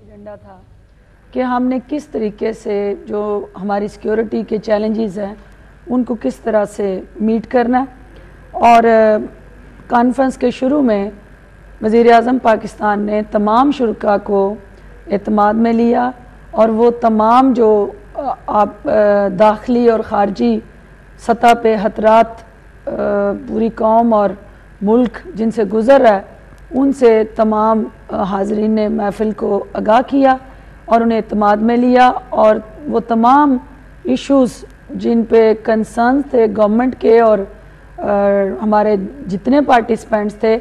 Agenda था कि हमने किस तरीके से जो हमारी सिक्योरिटी के चैलेंजेस हैं उनको किस तरह से मीट करना है। और कॉन्फ्रेंस के शुरू में वज़ीर-ए-आज़म पाकिस्तान ने तमाम शुरका को एतमाद में लिया और वो तमाम जो आप दाखिली और ख़ारजी सतह पे खतरात पूरी कौम और मुल्क जिनसे गुज़र रहा है उनसे तमाम हाज़रीन ने महफ़िल को आगाह किया और उन्हें एतमाद में लिया और वो तमाम इश्यूज़ जिन पे कंसर्न थे गवर्नमेंट के और हमारे जितने पार्टिसिपेंट्स थे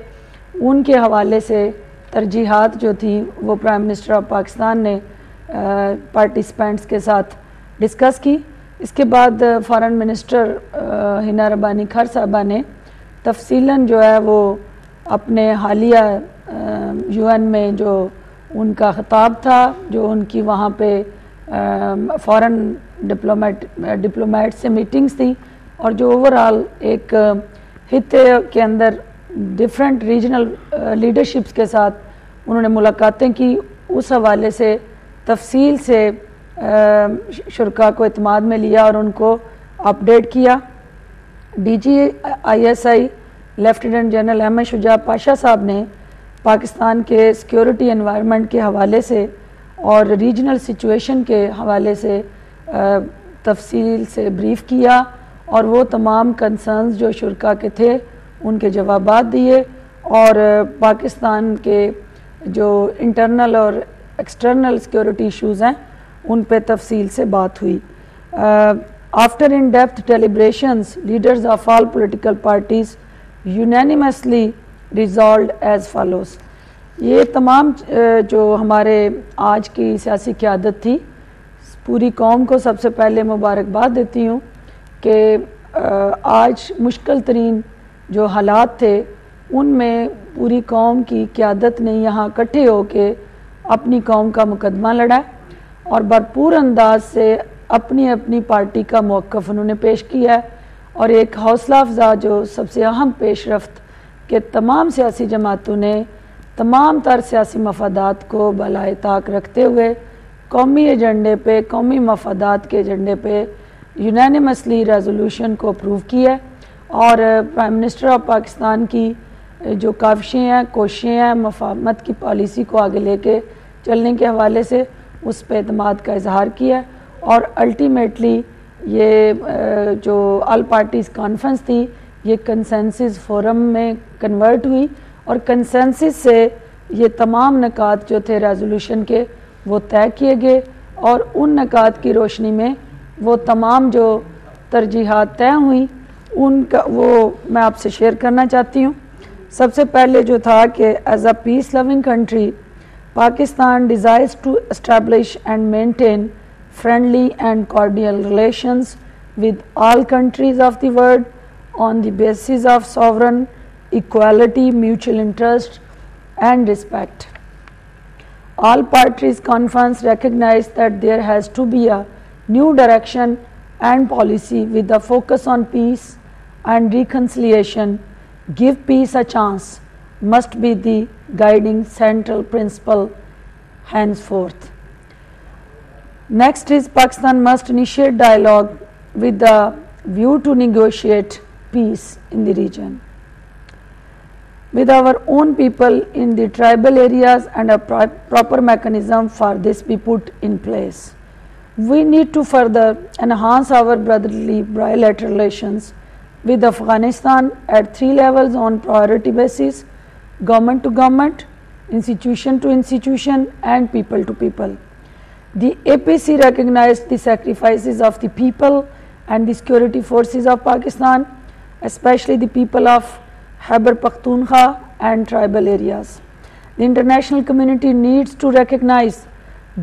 उनके हवाले से तरजीहात जो थी वो प्राइम मिनिस्टर ऑफ पाकिस्तान ने पार्टिसिपेंट्स के साथ डिस्कस की। इसके बाद फॉरेन मिनिस्टर हिना रब्बानी खर साहबा ने तफसीलन जो है वो अपने हालिया यूएन में जो उनका खिताब था जो उनकी वहाँ पे फॉरेन डिप्लोमेट से मीटिंग्स थी और जो ओवरऑल एक हित्ते के अंदर डिफरेंट रीजनल लीडरशिप्स के साथ उन्होंने मुलाकातें की, उस हवाले से तफसील से शुरका को एतमाद में लिया और उनको अपडेट किया। DGISI lieutenant general Ahmed Shuja Pasha साहब ने पाकिस्तान के सिक्योरिटी एनवायरनमेंट के हवाले से और रीजनल सिचुएशन के हवाले से तफसील से ब्रीफ़ किया और वो तमाम कंसर्न्स जो शुरका के थे उनके जवाबात दिए और पाकिस्तान के जो इंटरनल और एक्सटर्नल सिक्योरिटी इश्यूज़ हैं उन पे तफसील से बात हुई। After in depth deliberations leaders of all political parties unanimously resolved as follows. ये तमाम जो हमारे आज की सियासी क़यादत थी पूरी कौम को सबसे पहले मुबारकबाद देती हूँ कि आज मुश्किल तरीन जो हालात थे उनमें पूरी कौम की क़यादत ने यहाँ इकट्ठे होके अपनी कौम का मुकदमा लड़ा और भरपूर अंदाज से अपनी अपनी पार्टी का मौक़िफ़ उन्होंने पेश किया है और एक हौसला अफजा जो सबसे अहम पेशरफ्त के तमाम सियासी जमातों ने तमाम तर सियासी मफादात को बलाए ताक रखते हुए कौमी एजेंडे पे कौमी मफादात के एजेंडे पे यूनानिमसली रेजोल्यूशन को अप्रूव किया और प्राइम मिनिस्टर ऑफ पाकिस्तान की जो काविशें हैं कोशिशें हैं मफाहमत की पॉलिसी को आगे लेके चलने के हवाले से उस पर एतमाद का इजहार किया और अल्टीमेटली ये जो ऑल पार्टीज़ कॉन्फ्रेंस थी ये कंसेंसस फोरम में कन्वर्ट हुई और कंसेंसस से ये तमाम नकात जो थे रेजोल्यूशन के वो तय किए गए और उन नकात की रोशनी में वो तमाम जो तरजीहात तय हुई उनका वो मैं आपसे शेयर करना चाहती हूँ। सबसे पहले जो था कि as a peace loving country Pakistan desires to establish and maintain friendly and cordial relations with all countries of the world on the basis of sovereign equality, mutual interest and respect. All parties conference recognized that there has to be a new direction and policy with a focus on peace and reconciliation. Give peace a chance must be the guiding central principle henceforth. Next is Pakistan must initiate dialogue with the view to negotiate peace in the region with our own people in the tribal areas and a proper mechanism for this be put in place. We need to further enhance our brotherly bilateral relations with Afghanistan at 3 levels on priority basis: government to government, institution to institution and people to people. The APC recognized the sacrifices of the people and the security forces of Pakistan, especially the people of Khyber Pakhtunkhwa and tribal areas. The international community needs to recognize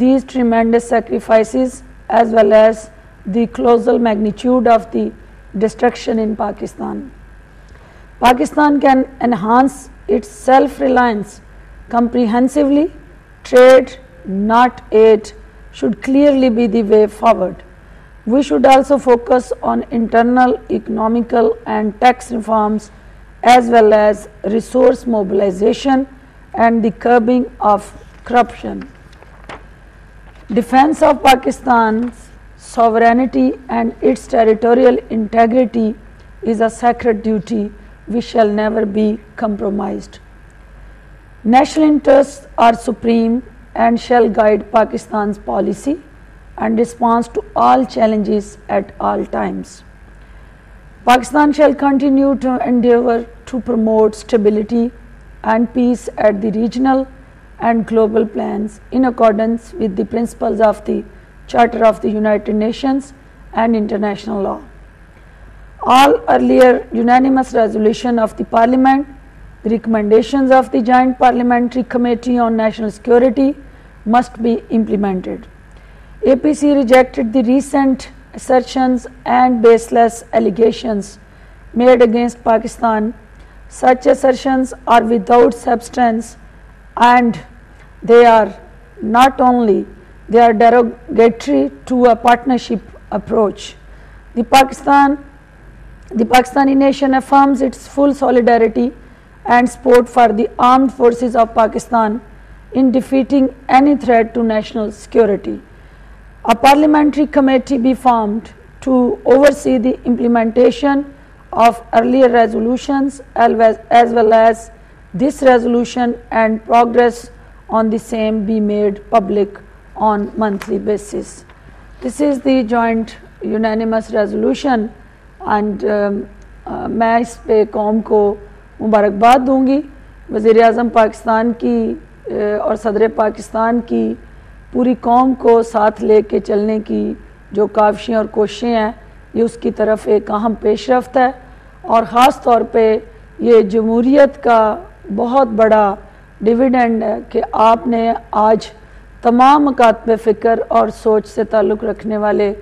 these tremendous sacrifices as well as the colossal magnitude of the destruction in Pakistan. Pakistan can enhance its self-reliance comprehensively. Trade, not aid, should clearly be the way forward. We should also focus on internal economical and tax reforms as well as resource mobilization and the curbing of corruption. Defense of Pakistan's sovereignty and its territorial integrity is a sacred duty which shall never be compromised. National interests are supreme and shall guide Pakistan's policy and response to all challenges at all times. Pakistan shall continue to endeavor to promote stability and peace at the regional and global plans in accordance with the principles of the Charter of the United Nations and international law. All earlier unanimous resolution of the Parliament, the recommendations of the Joint Parliamentary Committee on National Security must be implemented. APC rejected the recent assertions and baseless allegations made against Pakistan. Such assertions are without substance and they are derogatory to a partnership approach. The Pakistani nation affirms its full solidarity and support for the armed forces of Pakistan in defeating any threat to national security. A parliamentary committee be formed to oversee the implementation of earlier resolutions as well as this resolution, and progress on the same be made public on monthly basis. This is the joint unanimous resolution and मैं इस पे कौम को मुबारकबाद दूंगी। वज़ीर आज़म पाकिस्तान की और सदर पाकिस्तान की पूरी कौम को साथ लेके चलने की जो काविशें और कोशिशें हैं, ये उसकी तरफ एक अहम पेशरफ्त है और ख़ास तौर पे ये जमहूरियत का बहुत बड़ा डिविडेंड है कि आपने आज तमाम मकातब फ़िक्र और सोच से ताल्लुक़ रखने वाले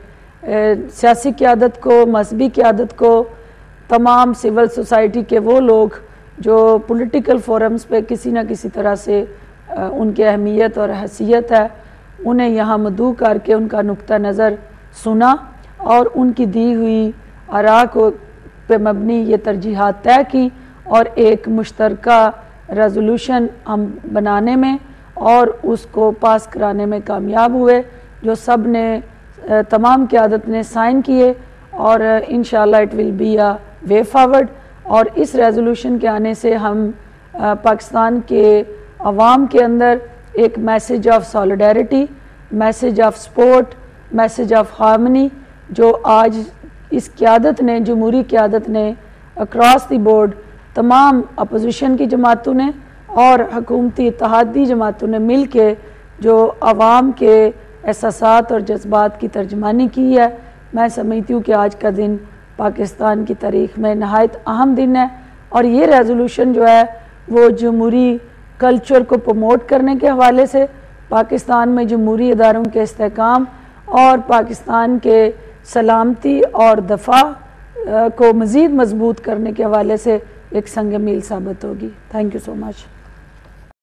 सियासी क़यादत को, मजहबी क़यादत को, तमाम सिविल सोसाइटी के वो लोग जो पॉलिटिकल फोरम्स पे किसी न किसी तरह से उनकी अहमियत और हैसियत है, उन्हें यहाँ मदऊ करके उनका नुक्ता नज़र सुना और उनकी दी हुई आरा को पे मबनी ये तरजीहात तय की और एक मुश्तरका रेजोल्यूशन हम बनाने में और उसको पास कराने में कामयाब हुए, जो सब ने तमाम क़यादत ने साइन किए और इंशाअल्लाह it will be a way forward. और इस रेजोल्यूशन के आने से हम पाकिस्तान के अवाम के अंदर एक message of solidarity, message of support, message of harmony जो आज इस क़यादत ने, जमहूरी क़यादत ने अक्रॉस द बोर्ड तमाम अपोजिशन की जमातों ने और हुकूमती इत्तेहादी जमातों ने मिल के जो आवाम के एहसासात और जज्बात की तर्जमानी की है, मैं समझती हूँ कि आज का दिन पाकिस्तान की तारीख़ में नहायत अहम दिन है और ये रेजोल्यूशन जो है वो जमहूरी कल्चर को प्रमोट करने के हवाले से, पाकिस्तान में जमहूरी इदारों के इस्तेहकाम और पाकिस्तान के सलामती और दफ़ा को मज़ीद मजबूत करने के हवाले से एक संग मील साबित होगी। Thank you so much.